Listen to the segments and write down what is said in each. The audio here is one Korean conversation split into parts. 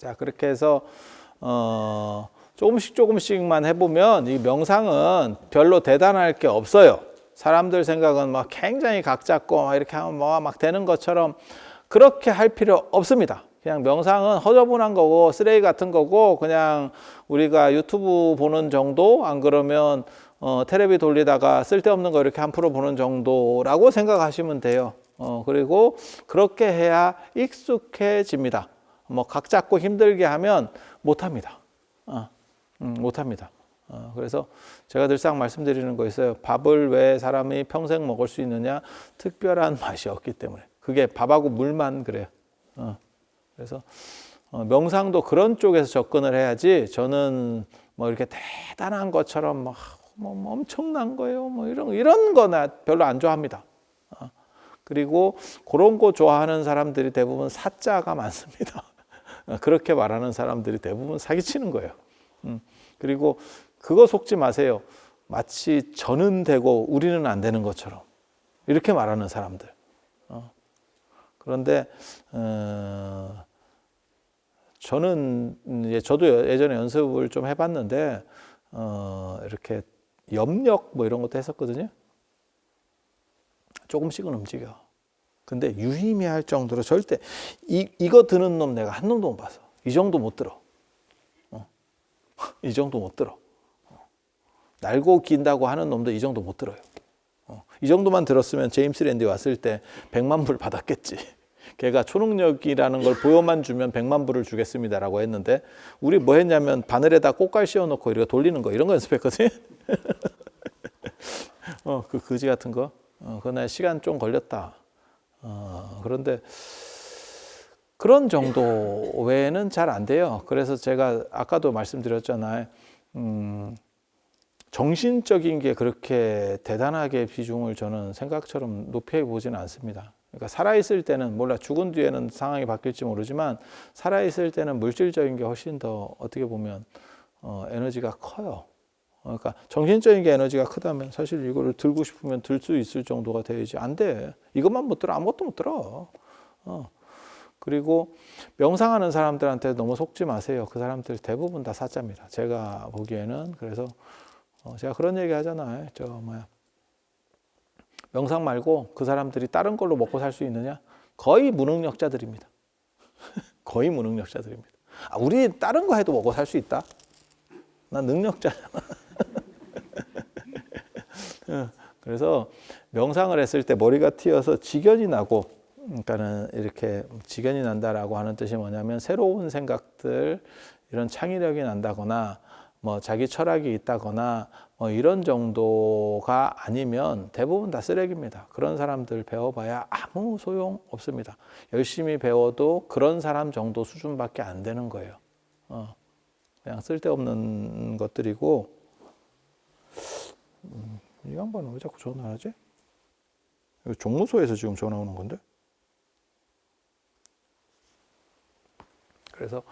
자, 그렇게 해서 조금씩만 해보면 이 명상은 별로 대단할 게 없어요. 사람들 생각은 막 굉장히 각 잡고 이렇게 하면 뭐 막 되는 것처럼 그렇게 할 필요 없습니다. 그냥 명상은 허저분한 거고 쓰레기 같은 거고 그냥 우리가 유튜브 보는 정도, 안 그러면 테레비 돌리다가 쓸데없는 거 이렇게 한 프로 보는 정도라고 생각하시면 돼요. 그리고 그렇게 해야 익숙해집니다. 뭐 각 잡고 힘들게 하면 못합니다. 못합니다. 그래서 제가 늘상 말씀드리는 거 있어요. 밥을 왜 사람이 평생 먹을 수 있느냐? 특별한 맛이 없기 때문에. 그게 밥하고 물만 그래요. 그래서 명상도 그런 쪽에서 접근을 해야지, 저는 뭐 이렇게 대단한 것처럼 뭐 엄청난 거예요. 뭐 이런 거나 별로 안 좋아합니다. 그리고 그런 거 좋아하는 사람들이 대부분 사자가 많습니다. 그렇게 말하는 사람들이 대부분 사기치는 거예요. 그리고 그거 속지 마세요. 마치 저는 되고 우리는 안 되는 것처럼 이렇게 말하는 사람들. 그런데 저도 예전에 연습을 좀 해봤는데 이렇게 염력 뭐 이런 것도 했었거든요. 조금씩은 움직여. 근데 유의미할 정도로 절대 이거 드는 놈 내가 한 놈도 못 봤어. 이 정도 못 들어. 이 정도 못 들어. 날고 긴다고 하는 놈도 이 정도 못 들어요. 이 정도만 들었으면 제임스 랜디 왔을 때 100만 불 받았겠지. 걔가 초능력이라는 걸 보여만 주면 100만 불을 주겠습니다라고 했는데, 우리 뭐 했냐면 바늘에다 꽃갈 씌워놓고 이렇게 돌리는 거 이런 거 연습했거든. 그 거지 같은 거. 그날 시간 좀 걸렸다. 그런데 그런 정도 외에는 잘 안 돼요. 그래서 제가 아까도 말씀드렸잖아요. 정신적인 게 그렇게 대단하게 비중을 저는 생각처럼 높이 보지는 않습니다. 그러니까 살아있을 때는, 몰라 죽은 뒤에는 상황이 바뀔지 모르지만 살아있을 때는 물질적인 게 훨씬 더 어떻게 보면 에너지가 커요. 그러니까 정신적인 게 에너지가 크다면 사실 이거를 들고 싶으면 들 수 있을 정도가 돼야지. 안 돼. 이것만 못 들어. 아무것도 못 들어. 그리고 명상하는 사람들한테 너무 속지 마세요. 그 사람들 대부분 다 사자입니다. 제가 보기에는. 그래서 제가 그런 얘기 하잖아요. 명상 말고 그 사람들이 다른 걸로 먹고 살 수 있느냐? 거의 무능력자들입니다. 거의 무능력자들입니다. 우리 다른 거 해도 먹고 살 수 있다? 난 능력자잖아. 그래서 명상을 했을 때 머리가 튀어서 지견이 나고, 그러니까는 이렇게 지견이 난다라고 하는 뜻이 뭐냐면 새로운 생각들, 이런 창의력이 난다거나 뭐 자기 철학이 있다거나 뭐 이런 정도가 아니면 대부분 다 쓰레기입니다. 그런 사람들 배워봐야 아무 소용 없습니다. 열심히 배워도 그런 사람 정도 수준밖에 안 되는 거예요. 그냥 쓸데없는 것들이고. 이 양반은 왜 자꾸 전화하지? 이거 종무소에서 지금 전화 오는 건데? 그래서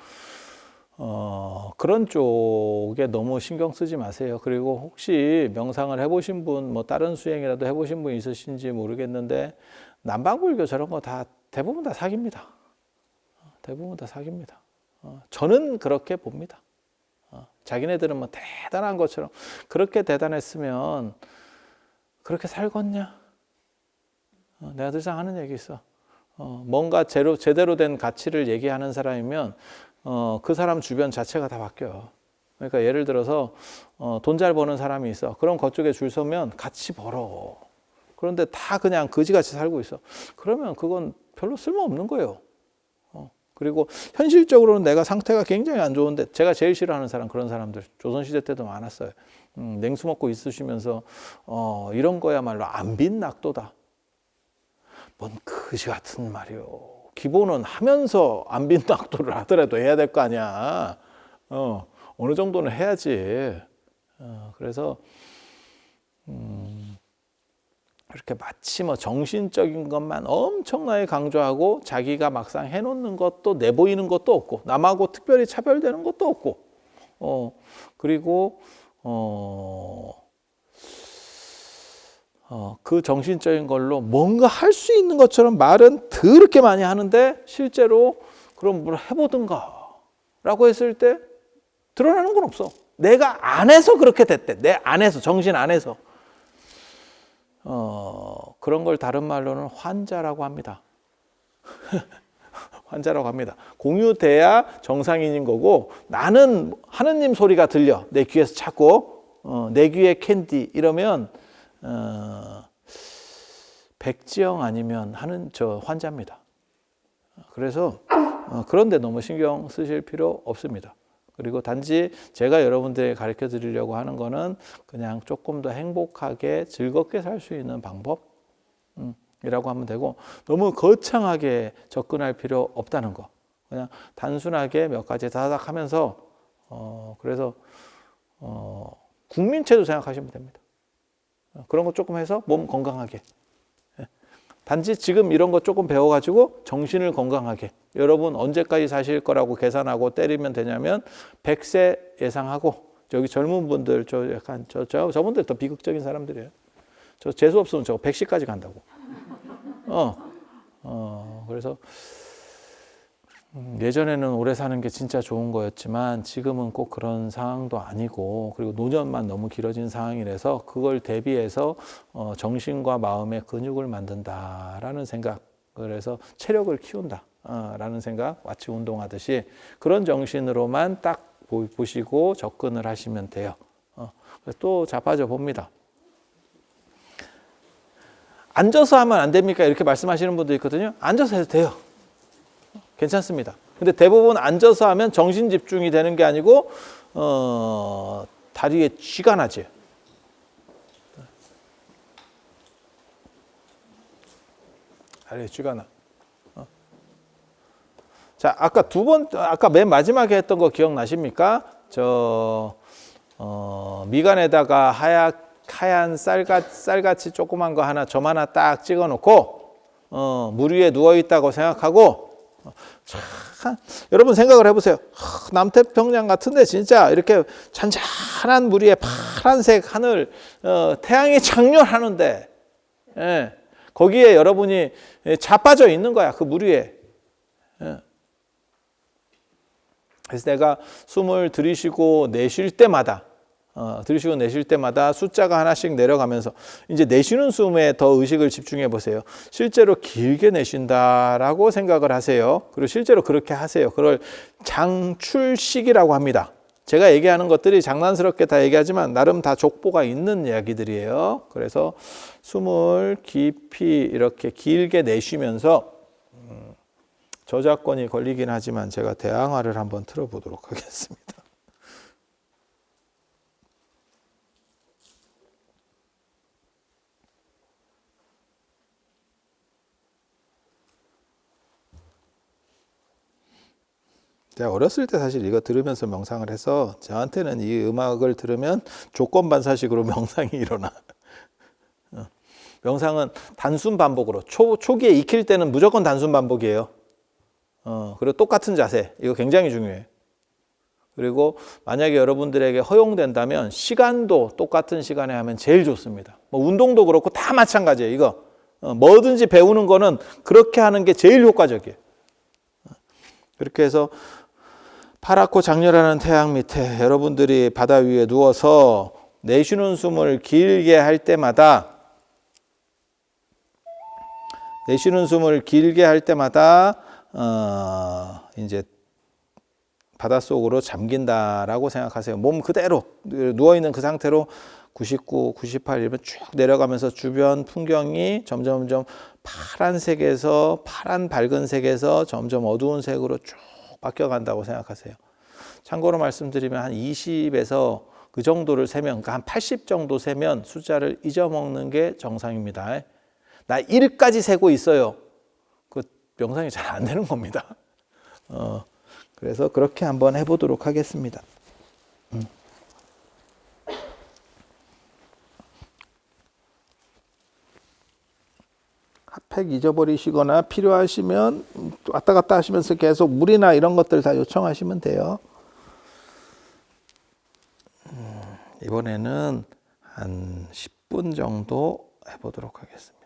그런 쪽에 너무 신경 쓰지 마세요. 그리고 혹시 명상을 해보신 분, 뭐 다른 수행이라도 해보신 분 있으신지 모르겠는데, 남방불교 저런 거 다 대부분 다 사기입니다. 대부분 다 사기입니다. 저는 그렇게 봅니다. 자기네들은 뭐 대단한 것처럼, 그렇게 대단했으면 그렇게 살겠냐? 내가 늘상 하는 얘기 있어. 뭔가 제대로 된 가치를 얘기하는 사람이면 그 사람 주변 자체가 다 바뀌어요. 그러니까 예를 들어서 돈 잘 버는 사람이 있어. 그럼 그쪽에 줄 서면 같이 벌어. 그런데 다 그냥 거지같이 살고 있어. 그러면 그건 별로 쓸모없는 거예요. 그리고 현실적으로는 내가 상태가 굉장히 안 좋은데, 제가 제일 싫어하는 사람, 그런 사람들 조선시대 때도 많았어요. 냉수 먹고 있으시면서 이런 거야말로 안 빈 낙도다. 뭔 거지 같은 말이요. 기본은 하면서 안 빈 낙도를 하더라도 해야 될 거 아니야. 어느 정도는 해야지. 그래서 이렇게 마치 뭐 정신적인 것만 엄청나게 강조하고 자기가 막상 해놓는 것도 내보이는 것도 없고, 남하고 특별히 차별되는 것도 없고, 그리고 그 정신적인 걸로 뭔가 할 수 있는 것처럼 말은 더럽게 많이 하는데 실제로 그럼 뭘 해보든가. 라고 했을 때 드러나는 건 없어. 내가 안에서 그렇게 됐대. 내 안에서, 정신 안에서. 그런 걸 다른 말로는 환자라고 합니다. 환자라고 합니다. 공유돼야 정상인인 거고, 나는 하느님 소리가 들려. 내 귀에서 자꾸, 내 귀에 캔디 이러면 백지영 아니면 저 환자입니다. 그래서 그런데 너무 신경 쓰실 필요 없습니다. 그리고 단지 제가 여러분들에게 가르쳐 드리려고 하는 거는 그냥 조금 더 행복하게 즐겁게 살 수 있는 방법이라고 하면 되고, 너무 거창하게 접근할 필요 없다는 거. 그냥 단순하게 몇 가지 다닥 하면서 그래서 국민체도 생각하시면 됩니다. 그런 거 조금 해서 몸 건강하게. 단지 지금 이런 거 조금 배워가지고 정신을 건강하게. 여러분 언제까지 사실 거라고 계산하고 때리면 되냐면 100세 예상하고, 저기 젊은 분들 저분들 더 비극적인 사람들이에요. 저 재수 없으면 저 110까지 간다고. 그래서 예전에는 오래 사는 게 진짜 좋은 거였지만 지금은 꼭 그런 상황도 아니고, 그리고 노년만 너무 길어진 상황이라서 그걸 대비해서 정신과 마음의 근육을 만든다라는 생각, 그래서 체력을 키운다라는 생각, 마치 운동하듯이 그런 정신으로만 딱 보시고 접근을 하시면 돼요. 또 자빠져 봅니다. 앉아서 하면 안 됩니까? 이렇게 말씀하시는 분도 있거든요. 앉아서 해도 돼요. 괜찮습니다. 근데 대부분 앉아서 하면 정신 집중이 되는 게 아니고 다리에 쥐가 나지. 다리에 쥐가 나. 자, 아까 맨 마지막에 했던 거 기억나십니까? 미간에다가 하얀 쌀같이 조그만 거 하나, 점 하나 딱 찍어 놓고 물 위에 누워 있다고 생각하고, 참, 여러분 생각을 해보세요. 남태평양 같은데 진짜 이렇게 잔잔한 물 위에 파란색 하늘, 태양이 장렬하는데, 거기에 여러분이 자빠져 있는 거야, 그 물 위에. 그래서 내가 숨을 들이쉬고 내쉴 때마다 숫자가 하나씩 내려가면서 이제 내쉬는 숨에 더 의식을 집중해 보세요. 실제로 길게 내쉰다라고 생각을 하세요. 그리고 실제로 그렇게 하세요. 그걸 장출식이라고 합니다. 제가 얘기하는 것들이 장난스럽게 다 얘기하지만 나름 다 족보가 있는 이야기들이에요. 그래서 숨을 깊이 이렇게 길게 내쉬면서, 저작권이 걸리긴 하지만 제가 대항화를 한번 틀어보도록 하겠습니다. 제가 어렸을 때 사실 이거 들으면서 명상을 해서, 저한테는 이 음악을 들으면 조건반사식으로 명상이 일어나. 명상은 단순 반복으로, 초기에 익힐 때는 무조건 단순 반복이에요. 그리고 똑같은 자세, 이거 굉장히 중요해요. 그리고 만약에 여러분들에게 허용된다면 시간도 똑같은 시간에 하면 제일 좋습니다. 뭐 운동도 그렇고 다 마찬가지예요. 이거 뭐든지 배우는 거는 그렇게 하는 게 제일 효과적이에요. 그렇게 해서 파랗고 장렬하는 태양 밑에 여러분들이 바다 위에 누워서 내쉬는 숨을 길게 할 때마다 이제 바닷속으로 잠긴다라고 생각하세요. 몸 그대로 누워있는 그 상태로 99, 98 이러면 쭉 내려가면서 주변 풍경이 점점 파란색에서, 파란 밝은 색에서 점점 어두운 색으로 쭉 바뀌어간다고 생각하세요. 참고로 말씀드리면 한 20에서 그 정도를 세면, 그러니까 한 80 정도 세면 숫자를 잊어먹는 게 정상입니다. 나 1까지 세고 있어요. 그 명상이 잘 안 되는 겁니다. 그래서 그렇게 한번 해보도록 하겠습니다. 핫팩 잊어버리시거나 필요하시면 왔다 갔다 하시면서 계속 물이나 이런 것들 다 요청하시면 돼요. 이번에는 한 10분 정도 해보도록 하겠습니다.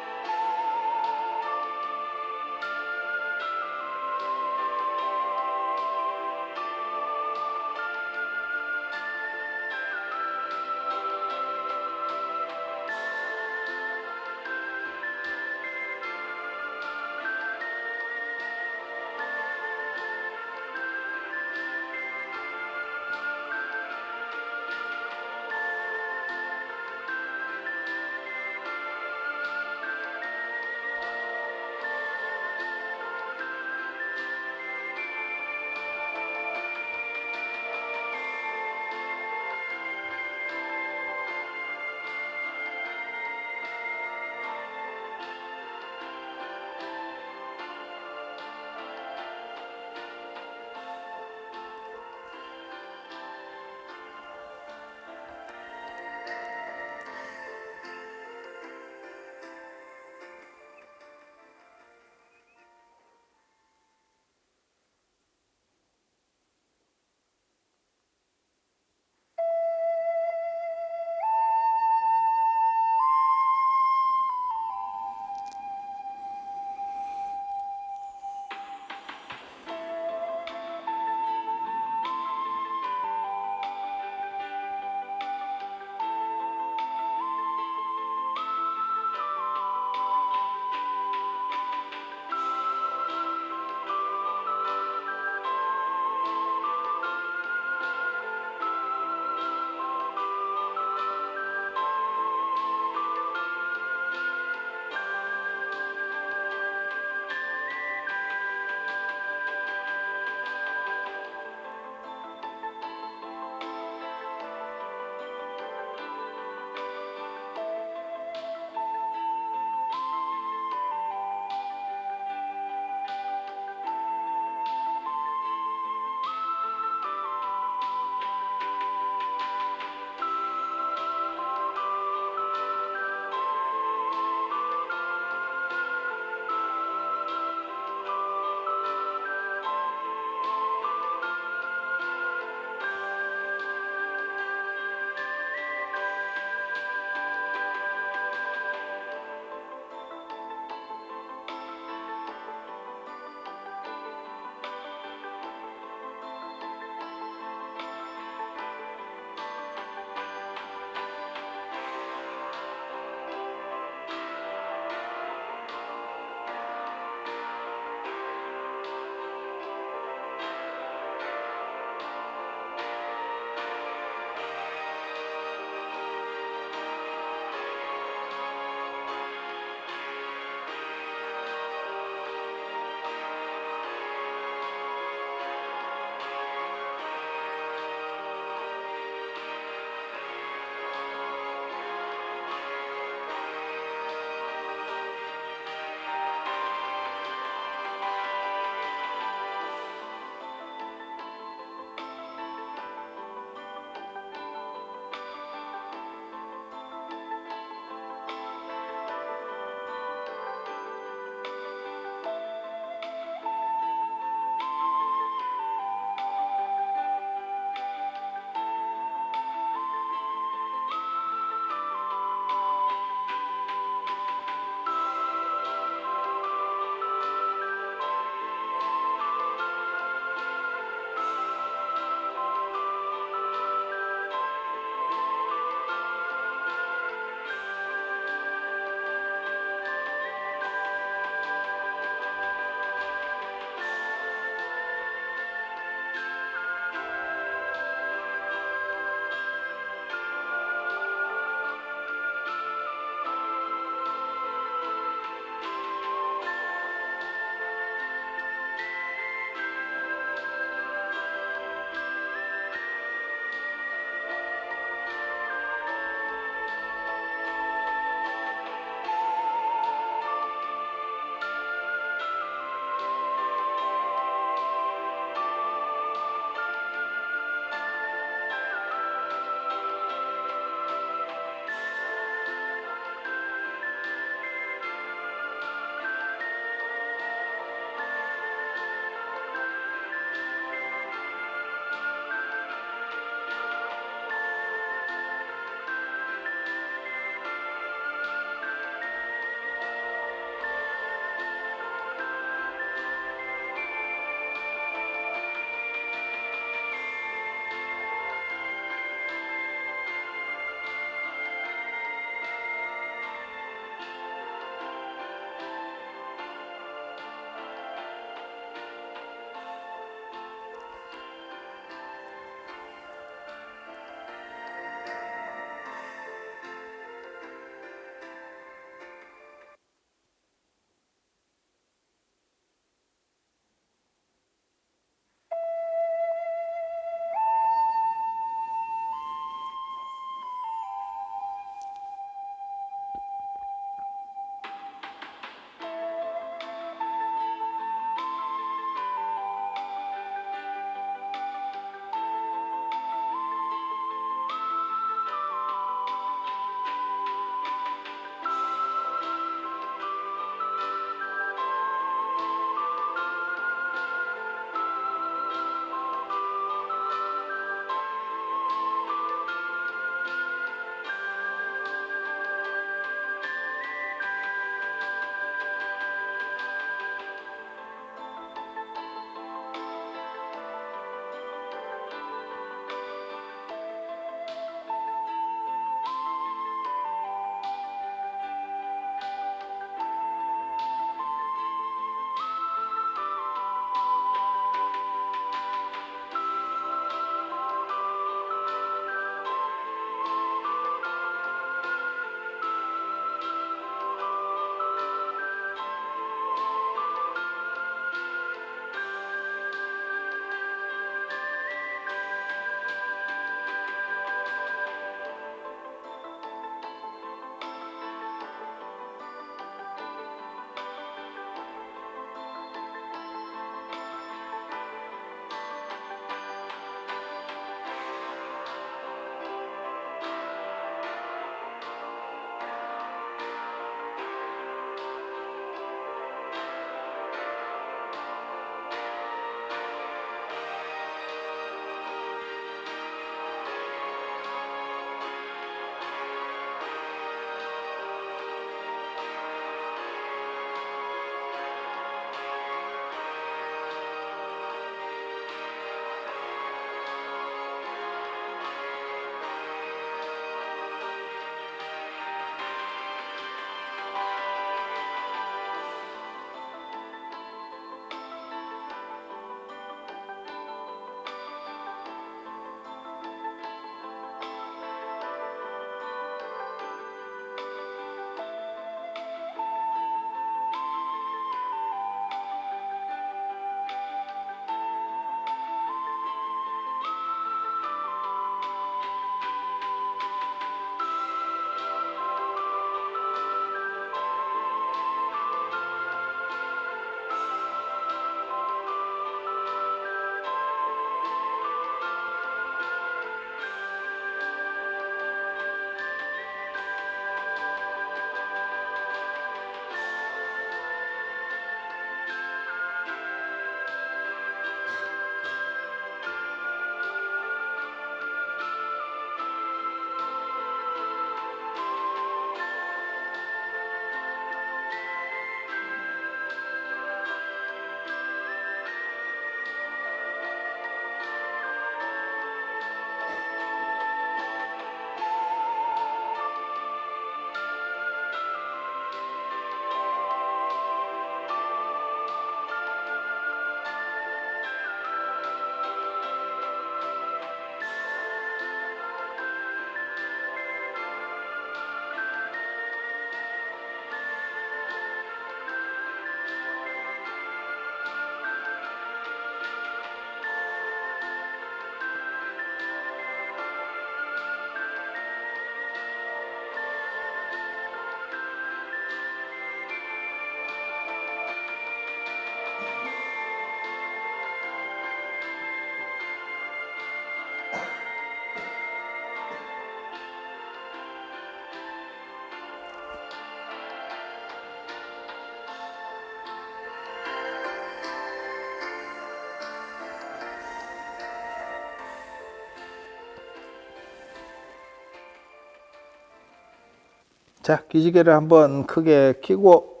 자, 기지개를 한번 크게 켜고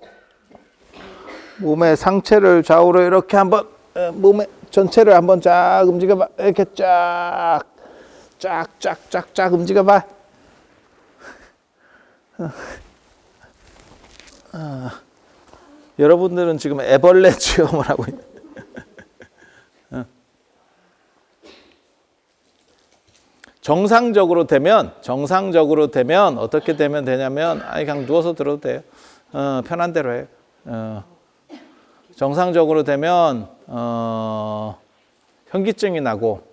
몸의 상체를 좌우로 이렇게 한번 몸의 전체를 한번 쫙 움직여봐. 이렇게 쫙 움직여봐. 여러분들은 지금 애벌레 체험을 하고 있는. 정상적으로 되면 어떻게 되면 되냐면 그냥 누워서 들어도 돼요. 편한 대로 해요. 정상적으로 되면 현기증이 나고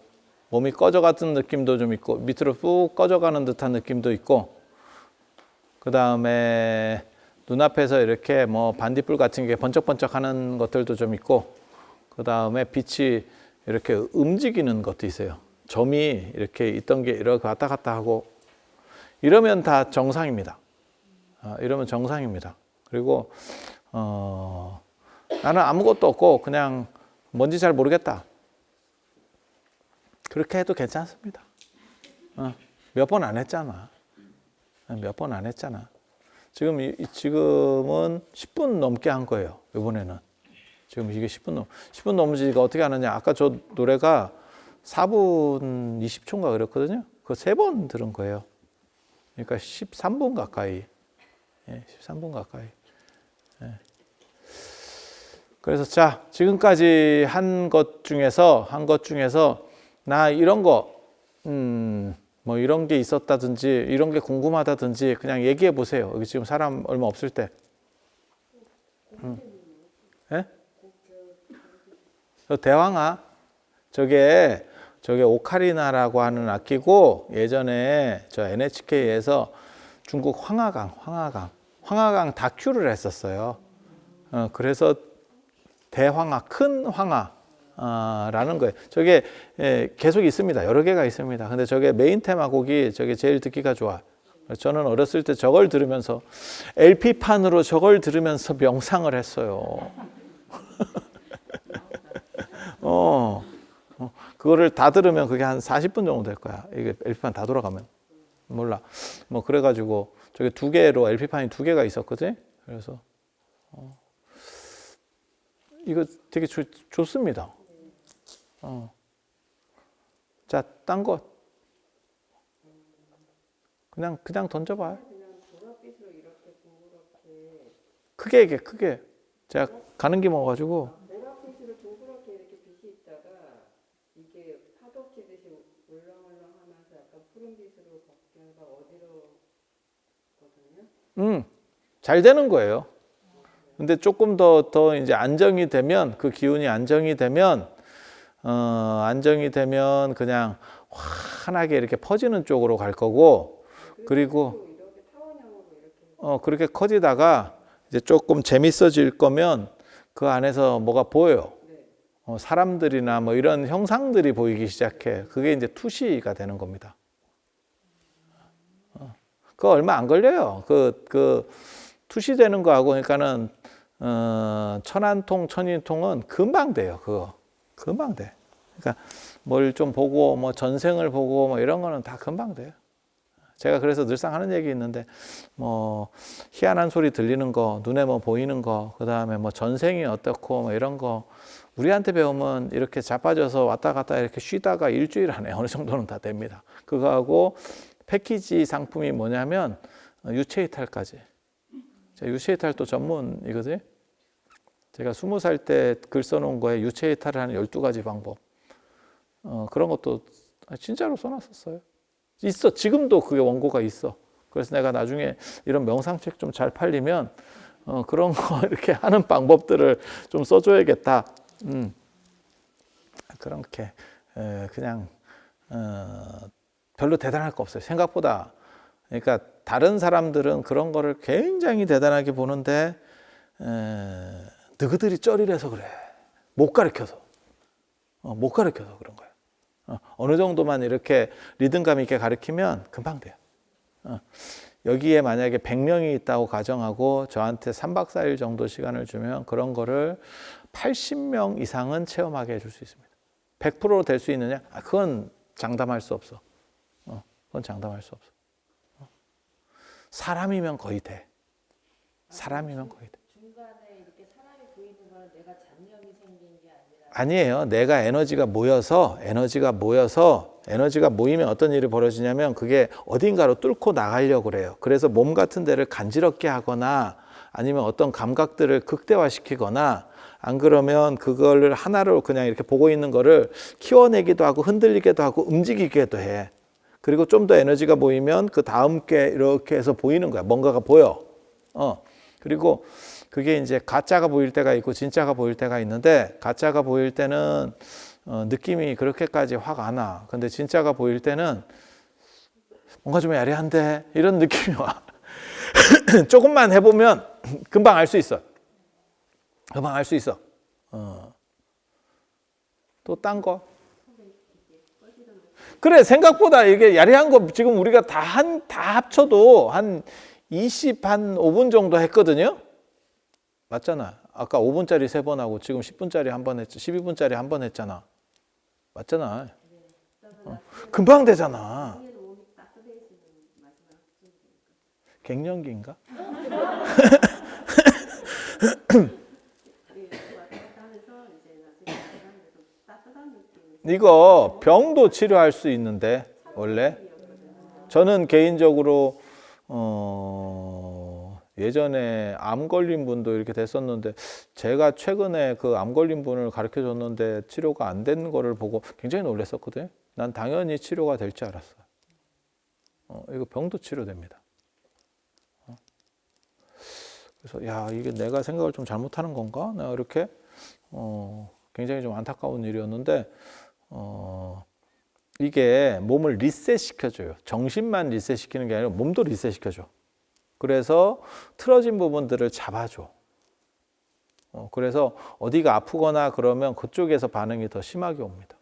몸이 꺼져가는 느낌도 좀 있고 밑으로 쭉 꺼져가는 듯한 느낌도 있고 그 다음에 눈앞에서 이렇게 뭐 반딧불 같은 게 번쩍번쩍하는 것들도 좀 있고 그 다음에 빛이 이렇게 움직이는 것도 있어요. 점이 이렇게 있던 게 이렇게 왔다 갔다 하고 이러면 다 정상입니다. 이러면 정상입니다. 그리고 나는 아무것도 없고 그냥 뭔지 잘 모르겠다. 그렇게 해도 괜찮습니다. 몇 번 안 했잖아. 몇 번 안 했잖아. 지금은 10분 넘게 한 거예요. 이번에는. 지금 이게 10분 넘으니까 어떻게 하느냐. 아까 저 노래가 4분 20초인가 그랬거든요. 그거 3번 들은 거예요. 그러니까 13분 가까이. 13분 가까이. 그래서 자, 지금까지 한 것 중에서 나 이런 거, 뭐 이런 게 있었다든지 이런 게 궁금하다든지 그냥 얘기해 보세요. 여기 지금 사람 얼마 없을 때. 예? 저 대황아. 저게 오카리나라고 하는 악기고 예전에 저 NHK에서 중국 황하강 다큐를 했었어요. 그래서 대황아, 큰 황하라는 거예요. 저게 계속 있습니다. 여러 개가 있습니다. 근데 저게 메인 테마곡이 저게 제일 듣기가 좋아. 저는 어렸을 때 저걸 들으면서 LP판으로 저걸 들으면서 명상을 했어요. 그거를 다 들으면 그게 한 40분 정도 될 거야. 이게 LP판 다 돌아가면. 몰라. 뭐 그래가지고 저게 2개로 LP판이 2개가 있었거든. 그래서 이거 되게 좋습니다. 자, 딴 거 그냥 던져봐. 크게 제가 가는 게 먹어가지고. 잘 되는 거예요. 근데 조금 더 이제 안정이 되면 그 기운이 안정이 되면 그냥 환하게 이렇게 퍼지는 쪽으로 갈 거고 그리고 그렇게 커지다가 이제 조금 재밌어질 거면 그 안에서 뭐가 보여요. 사람들이나 뭐 이런 형상들이 보이기 시작해. 그게 이제 투시가 되는 겁니다. 그거 얼마 안 걸려요. 그 투시되는 거하고 그러니까는 천안통, 천인통은 금방 돼요. 그거 금방 돼. 그러니까 뭘 좀 보고 뭐 전생을 보고 뭐 이런 거는 다 금방 돼요. 제가 그래서 늘상 하는 얘기 있는데 뭐 희한한 소리 들리는 거, 눈에 뭐 보이는 거, 그다음에 뭐 전생이 어떻고 뭐 이런 거 우리한테 배우면 이렇게 자빠져서 왔다 갔다 이렇게 쉬다가 일주일 안에 어느 정도는 다 됩니다. 그거하고 패키지 상품이 뭐냐면 유체이탈까지. 제가 유체이탈도 전문이거든요. 제가 20살 때 글 써놓은 거에 유체이탈을 하는 12가지 방법. 그런 것도 진짜로 써놨었어요. 있어. 지금도 그게 원고가 있어. 그래서 내가 나중에 이런 명상책 좀 잘 팔리면 그런 거 이렇게 하는 방법들을 좀 써줘야겠다. 그렇게 그냥 별로 대단할 거 없어요. 생각보다. 그러니까 다른 사람들은 그런 거를 굉장히 대단하게 보는데 너희들이 쩌리래서 그래. 못 가르쳐서 그런 거예요. 어느 정도만 이렇게 리듬감 있게 가르치면 금방 돼요. 여기에 만약에 100명이 있다고 가정하고 저한테 3박 4일 정도 시간을 주면 그런 거를 80명 이상은 체험하게 해줄 수 있습니다. 100% 될 수 있느냐? 그건 장담할 수 없어. 그건 장담할 수 없어. 사람이면 거의 돼. 사람이면 거의 돼. 중간에 이렇게 사람이 보이는 거는 내가 잡념이 생긴 게 아니라 아니에요. 내가 에너지가 모이면 어떤 일이 벌어지냐면 그게 어딘가로 뚫고 나가려고 그래요. 그래서 몸 같은 데를 간지럽게 하거나 아니면 어떤 감각들을 극대화시키거나 안 그러면 그걸 하나로 그냥 이렇게 보고 있는 거를 키워내기도 하고 흔들리기도 하고 움직이기도 해. 그리고 좀 더 에너지가 모이면 그 다음 게 이렇게 해서 보이는 거야. 뭔가가 보여. 그리고 그게 이제 가짜가 보일 때가 있고 진짜가 보일 때가 있는데 가짜가 보일 때는 느낌이 그렇게까지 확 안 와. 근데 진짜가 보일 때는 뭔가 좀 야리한데 이런 느낌이 와. 조금만 해보면 금방 알 수 있어. 금방 알 수 있어. 또 딴 거? 그래, 생각보다 이게 야리한 거 지금 우리가 다 합쳐도 한 5분 정도 했거든요. 맞잖아. 아까 5분짜리 3번 하고 지금 10분짜리 한 번 했지. 12분짜리 한 번 했잖아. 맞잖아. 금방 되잖아. 갱년기인가? 이거 병도 치료할 수 있는데 원래 저는 개인적으로 예전에 암 걸린 분도 이렇게 됐었는데 제가 최근에 그 암 걸린 분을 가르쳐 줬는데 치료가 안 된 거를 보고 굉장히 놀랐었거든요. 난 당연히 치료가 될 줄 알았어. 이거 병도 치료됩니다. 그래서 야, 이게 내가 생각을 좀 잘못하는 건가? 내가 이렇게 굉장히 좀 안타까운 일이었는데 이게 몸을 리셋 시켜줘요. 정신만 리셋 시키는 게 아니라 몸도 리셋 시켜줘. 그래서 틀어진 부분들을 잡아줘. 그래서 어디가 아프거나 그러면 그쪽에서 반응이 더 심하게 옵니다.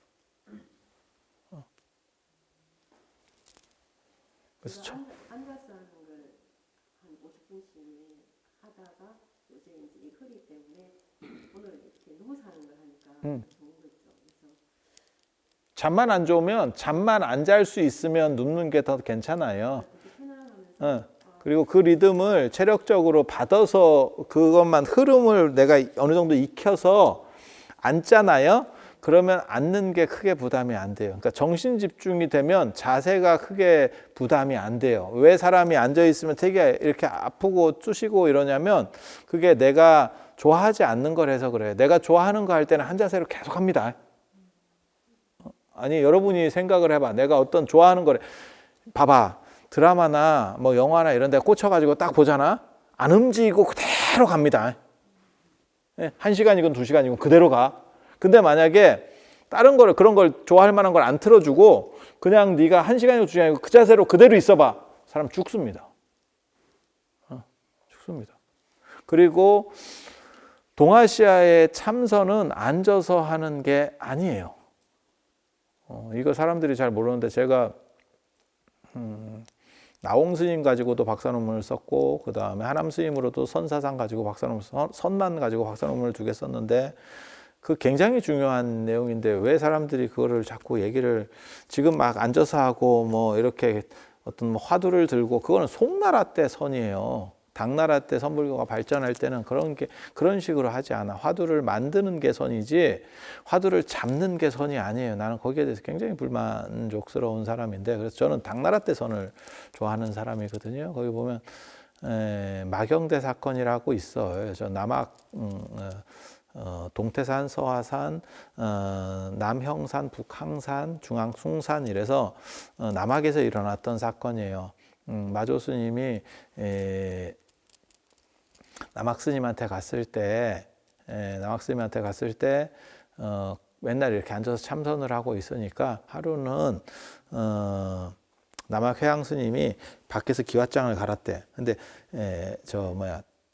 그래서 앉아서 하는 걸 한 50분씩 하다가 요새 이제 이 허리 때문에 오늘 이렇게 누워서 하는 걸 하니까 좋은 거죠. 그래서 잠만 안 좋으면 잠만 안 잘 수 있으면 눕는 게 더 괜찮아요. 그리고 그 리듬을 체력적으로 받아서 그것만 흐름을 내가 어느 정도 익혀서 앉잖아요. 그러면 앉는 게 크게 부담이 안 돼요. 그러니까 정신 집중이 되면 자세가 크게 부담이 안 돼요. 왜 사람이 앉아 있으면 되게 이렇게 아프고 쑤시고 이러냐면 그게 내가 좋아하지 않는 걸 해서 그래요. 내가 좋아하는 거 할 때는 한 자세로 계속 합니다. 아니 여러분이 생각을 해봐. 내가 어떤 좋아하는 거래. 봐봐. 드라마나 뭐 영화나 이런 데 꽂혀가지고 딱 보잖아. 안 움직이고 그대로 갑니다. 1시간이건 2시간이건 그대로 가. 근데 만약에 다른 거를 그런 걸 좋아할 만한 걸 안 틀어주고 그냥 네가 1시간이고 2시간이고 그 자세로 그대로 있어봐. 사람 죽습니다. 죽습니다. 그리고 동아시아의 참선은 앉아서 하는 게 아니에요. 이거 사람들이 잘 모르는데 제가 나홍 스님 가지고도 박사논문을 썼고 그 다음에 하남 스님으로도 선사상 가지고 박사논문, 선만 가지고 박사논문을 2개 썼는데 그 굉장히 중요한 내용인데 왜 사람들이 그거를 자꾸 얘기를 지금 막 앉아서 하고 뭐 이렇게 어떤 뭐 화두를 들고 그거는 송나라 때 선이에요. 당나라 때 선불교가 발전할 때는 그런 식으로 하지 않아. 화두를 만드는 게 선이지 화두를 잡는 게 선이 아니에요. 나는 거기에 대해서 굉장히 불만족스러운 사람인데 그래서 저는 당나라 때 선을 좋아하는 사람이거든요. 거기 보면 마경대 사건이라고 있어요. 저 남학 동태산, 서화산, 남형산, 북항산, 중앙숭산 이래서 남학에서 일어났던 사건이에요. 마조 스님이 남학 스님한테 갔을 때 맨날 이렇게 앉아서 참선을 하고 있으니까 하루는 남학 회양 스님이 밖에서 기왓장을 갈았대. 근데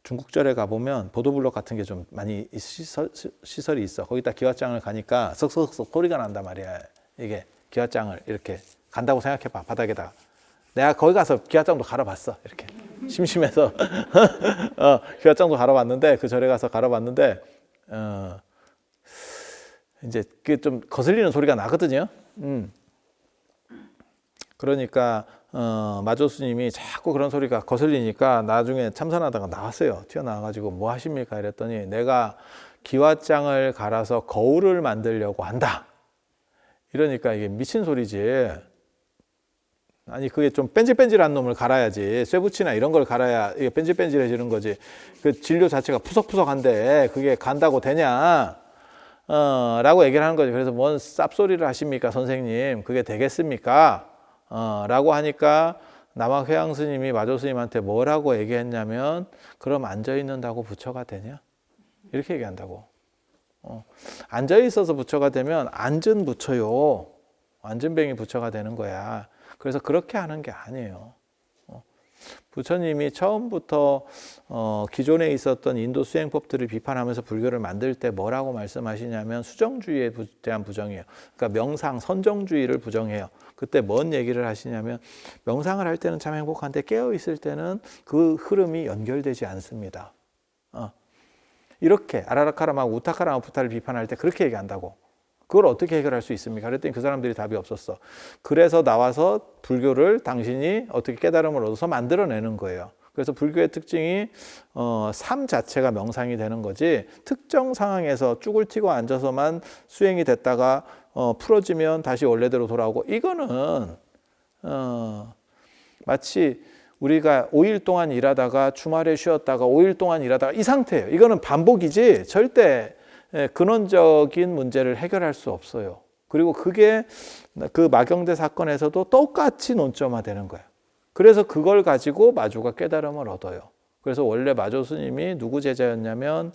중국절에 가보면 보도블록 같은 게 좀 많이 시설이 있어. 거기다 기왓장을 가니까 석석석 소리가 난단 말이야. 이게 기왓장을 이렇게 간다고 생각해봐. 바닥에다가. 내가 거기 가서 기왓장도 갈아봤어. 이렇게 심심해서 기왓장도 갈아봤는데 그 절에 가서 갈아봤는데 이제 그게 좀 거슬리는 소리가 나거든요. 그러니까 마조스님이 자꾸 그런 소리가 거슬리니까 나중에 참선하다가 나왔어요. 튀어나와가지고 뭐 하십니까? 이랬더니 내가 기왓장을 갈아서 거울을 만들려고 한다. 이러니까 이게 미친 소리지. 아니 그게 좀 뺀질뺀질한 놈을 갈아야지. 쇠붙이나 이런 걸 갈아야 이게 뺀질뺀질해지는 거지. 그 진료 자체가 푸석푸석한데 그게 간다고 되냐? 라고 얘기를 하는 거죠. 그래서 뭔 쌉소리를 하십니까, 선생님? 그게 되겠습니까? 라고 하니까 남학회양 스님이 마조 스님한테 뭐라고 얘기했냐면, 그럼 앉아있는다고 부처가 되냐? 이렇게 얘기한다고. 앉아있어서 부처가 되면 앉은 부처요. 앉은 뱅이 부처가 되는 거야. 그래서 그렇게 하는 게 아니에요. 부처님이 처음부터 기존에 있었던 인도 수행법들을 비판하면서 불교를 만들 때 뭐라고 말씀하시냐면 수정주의에 대한 부정이에요. 그러니까 명상, 선정주의를 부정해요. 그때 뭔 얘기를 하시냐면 명상을 할 때는 참 행복한데 깨어있을 때는 그 흐름이 연결되지 않습니다. 이렇게 아라라카라마, 우타카라마 부타를 비판할 때 그렇게 얘기한다고. 그걸 어떻게 해결할 수 있습니까? 그랬더니 그 사람들이 답이 없었어. 그래서 나와서 불교를 당신이 어떻게 깨달음을 얻어서 만들어내는 거예요. 그래서 불교의 특징이 삶 자체가 명상이 되는 거지, 특정 상황에서 쭈글 튀고 앉아서만 수행이 됐다가 풀어지면 다시 원래대로 돌아오고, 이거는 마치 우리가 5일 동안 일하다가 주말에 쉬었다가 5일 동안 일하다가 이 상태예요. 이거는 반복이지 절대 근원적인 문제를 해결할 수 없어요. 그리고 그게 그 마경대 사건에서도 똑같이 논점화되는 거예요. 그래서 그걸 가지고 마조가 깨달음을 얻어요. 그래서 원래 마조 스님이 누구 제자였냐면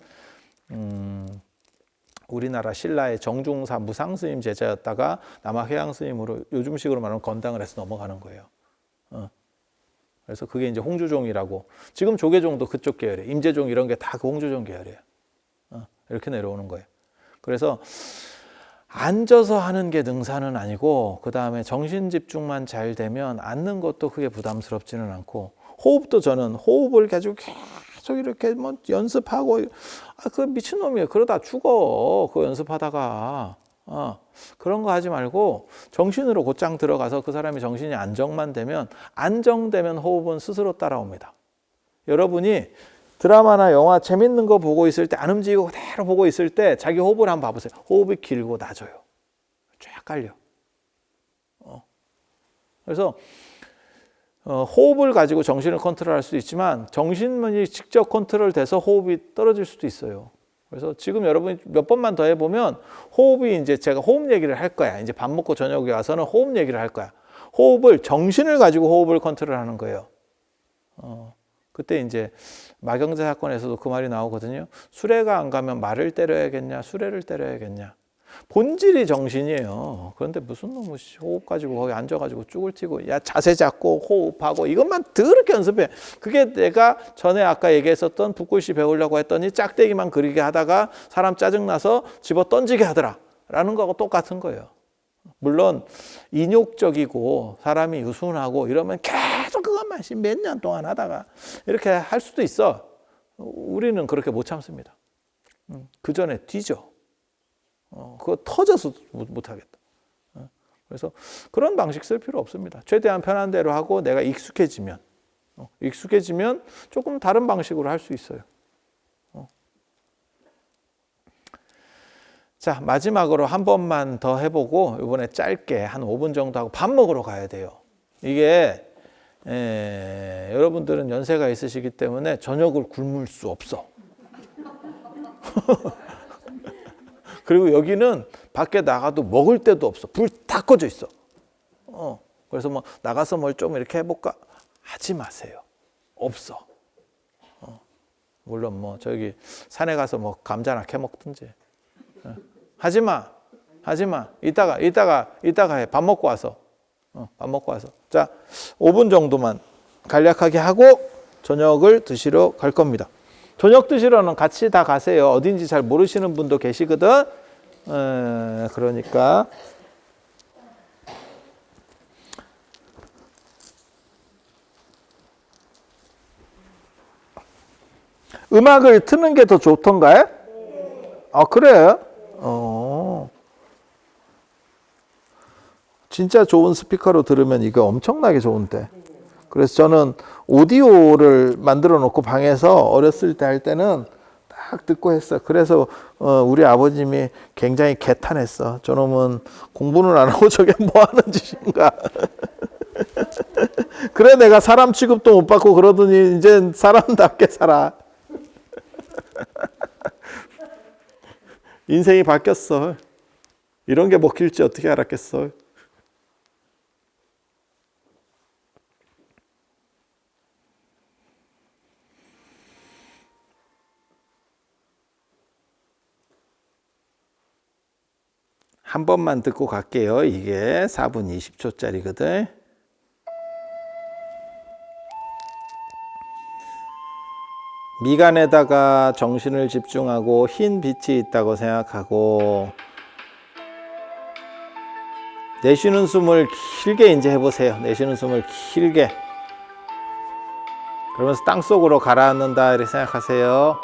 우리나라 신라의 정중사 무상 스님 제자였다가 남학회양 스님으로 요즘식으로 말하면 건당을 해서 넘어가는 거예요. 그래서 그게 이제 홍주종이라고, 지금 조계종도 그쪽 계열이에요. 임재종 이런 게 다 그 홍주종 계열이에요. 이렇게 내려오는 거예요. 그래서 앉아서 하는 게 능사는 아니고, 그 다음에 정신 집중만 잘 되면 앉는 것도 크게 부담스럽지는 않고, 호흡도 저는 호흡을 가지고 계속 이렇게 뭐 연습하고, 그 미친놈이에요. 그러다 죽어. 그거 연습하다가. 그런 거 하지 말고 정신으로 곧장 들어가서 그 사람이 정신이 안정만 되면, 안정되면 호흡은 스스로 따라옵니다. 여러분이 드라마나 영화 재밌는 거 보고 있을 때 안 움직이고 그대로 보고 있을 때 자기 호흡을 한번 봐보세요. 호흡이 길고 낮아요. 쫙 깔려. 그래서 호흡을 가지고 정신을 컨트롤할 수 있지만 정신이 직접 컨트롤돼서 호흡이 떨어질 수도 있어요. 그래서 지금 여러분이 몇 번만 더 해보면 호흡이, 이제 제가 호흡 얘기를 할 거야. 이제 밥 먹고 저녁에 와서는 호흡 얘기를 할 거야. 호흡을, 정신을 가지고 호흡을 컨트롤하는 거예요. 그때 이제 마경제 사건에서도 그 말이 나오거든요. 수레가 안 가면 말을 때려야겠냐, 수레를 때려야겠냐. 본질이 정신이에요. 그런데 무슨 놈의 호흡 가지고 거기 앉아가지고 쭈글 튀고, 야 자세 잡고 호흡하고 이것만 더럽게 연습해. 그게 내가 전에 아까 얘기했었던 붓글씨 배우려고 했더니 짝대기만 그리게 하다가 사람 짜증나서 집어 던지게 하더라 라는 거하고 똑같은 거예요. 물론 인욕적이고 사람이 유순하고 이러면 계속 그것만 몇 년 동안 하다가 이렇게 할 수도 있어. 우리는 그렇게 못 참습니다. 그 전에 뒤져. 그거 터져서 못 하겠다. 그래서 그런 방식 쓸 필요 없습니다. 최대한 편한 대로 하고 내가 익숙해지면 조금 다른 방식으로 할 수 있어요. 자, 마지막으로 한 번만 더 해보고 이번에 짧게 한 5분 정도 하고 밥 먹으러 가야 돼요. 이게 여러분들은 연세가 있으시기 때문에 저녁을 굶을 수 없어. 그리고 여기는 밖에 나가도 먹을 데도 없어. 불 다 꺼져 있어. 그래서 뭐 나가서 뭘 좀 이렇게 해볼까? 하지 마세요. 없어. 물론 뭐 저기 산에 가서 뭐 감자나 캐 먹든지. 하지 마. 이따가 해. 밥 먹고 와서. 밥 먹고 와서. 자, 5분 정도만 간략하게 하고 저녁을 드시러 갈 겁니다. 저녁 드시러는 같이 다 가세요. 어딘지 잘 모르시는 분도 계시거든. 그러니까 음악을 트는 게 더 좋던가요? 아, 그래? 진짜 좋은 스피커로 들으면 이거 엄청나게 좋은데. 그래서 저는 오디오를 만들어 놓고 방에서 어렸을 때 할 때는 딱 듣고 했어. 그래서 우리 아버님이 굉장히 개탄했어. 저놈은 공부는 안 하고 저게 뭐 하는 짓인가. 그래 내가 사람 취급도 못 받고 그러더니 이제 사람답게 살아. 인생이 바뀌었어. 이런 게 먹힐지 어떻게 알았겠어. 한 번만 듣고 갈게요. 이게 4분 20초짜리거든. 미간에다가 정신을 집중하고 흰 빛이 있다고 생각하고 내쉬는 숨을 길게 이제 해보세요. 내쉬는 숨을 길게. 그러면서 땅속으로 가라앉는다 이렇게 생각하세요.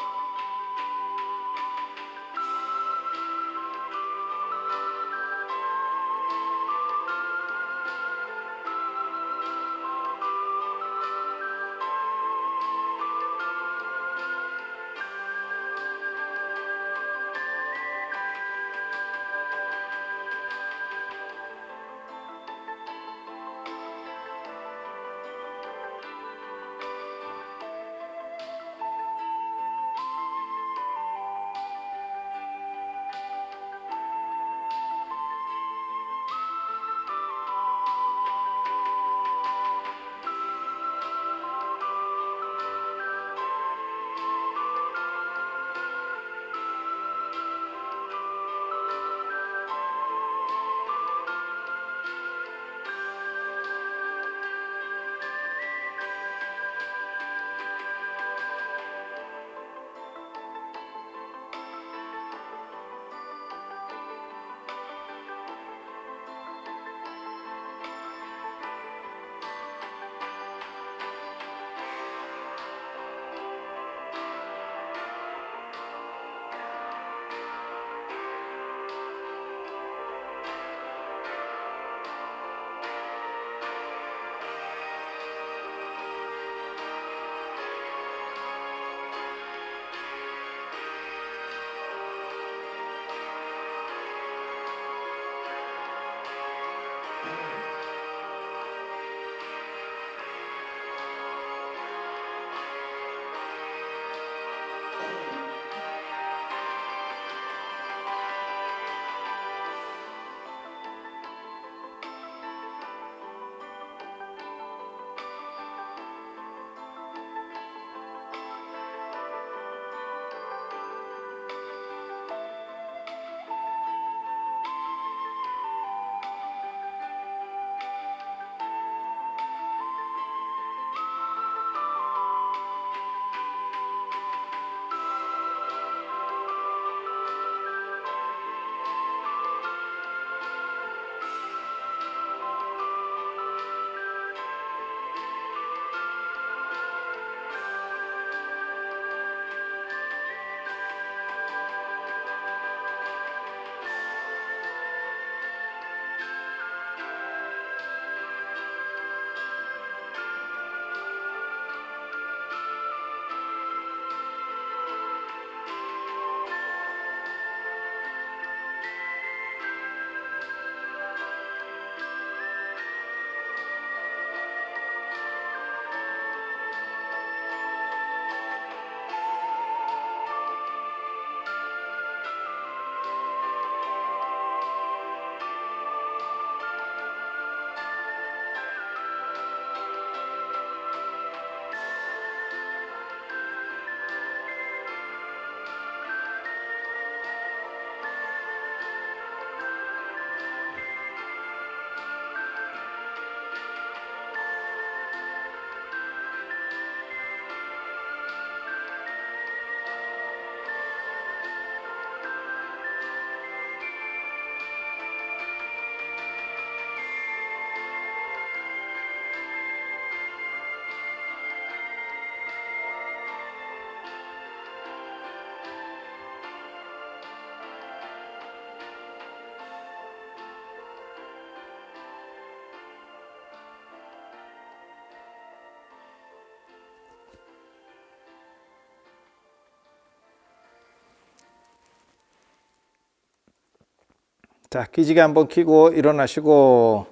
자, 기지개 한번 켜고 일어나시고,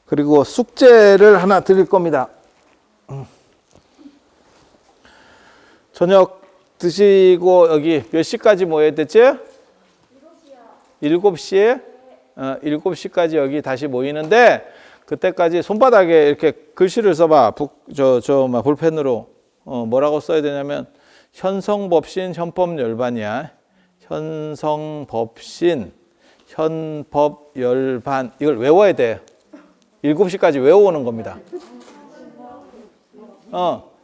그리고 숙제를 하나 드릴 겁니다. 저녁 드시고 여기 몇 시까지 모여야 됐지? 7시에? 7시까지 여기 다시 모이는데, 그때까지 손바닥에 이렇게 글씨를 써봐. 볼펜으로. 뭐라고 써야 되냐면, 현성법신 현법열반이야. 현성법신 현법열반. 이걸 외워야 돼. 7시까지 외워오는 겁니다.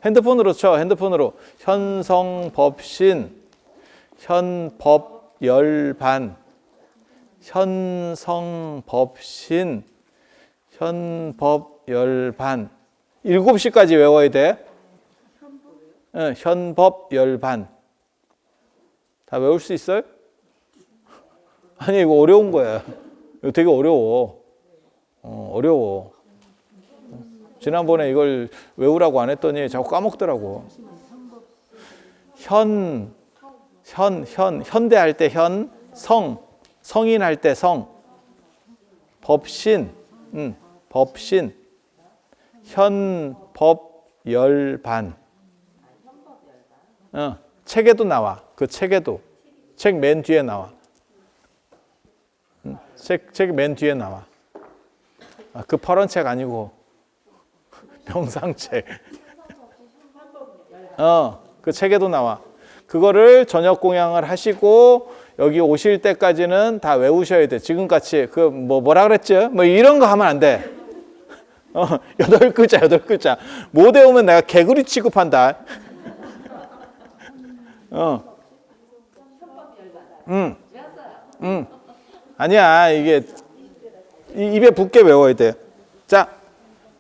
핸드폰으로 쳐. 핸드폰으로. 현성법신 현법열반. 현성법신 현법열반. 7시까지 외워야 돼. 현법열반. 다 외울 수 있어요? 아니, 이거 어려운 거야. 이거 되게 어려워. 어려워. 지난번에 이걸 외우라고 안 했더니 자꾸 까먹더라고. 현대할 때 현, 성인할 때 성, 법신, 법신, 현법열반. 책에도 나와. 그 책에도. 책 맨 뒤에 나와. 책 맨 뒤에 나와. 그 파란 책 아니고 명상책. 그 책에도 나와. 그거를 저녁 공양을 하시고 여기 오실 때까지는 다 외우셔야 돼. 지금같이 뭐라 그랬죠? 뭐 이런 거 하면 안 돼. 8글자. 못 외우면 내가 개구리 취급한다. 아니야, 이게 입에 붙게 외워야 돼. 자,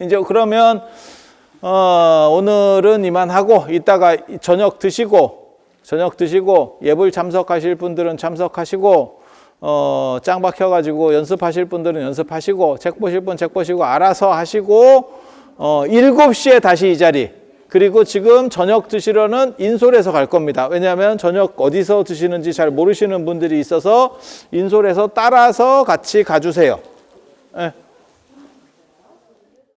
이제 그러면 오늘은 이만하고 이따가 저녁 드시고 예불 참석하실 분들은 참석하시고 짱 박혀가지고 연습하실 분들은 연습하시고 책 보실 분 책 보시고 알아서 하시고 7시에 다시 이 자리. 그리고 지금 저녁 드시러는 인솔에서 갈 겁니다. 왜냐하면 저녁 어디서 드시는지 잘 모르시는 분들이 있어서 인솔에서 따라서 같이 가주세요. 네.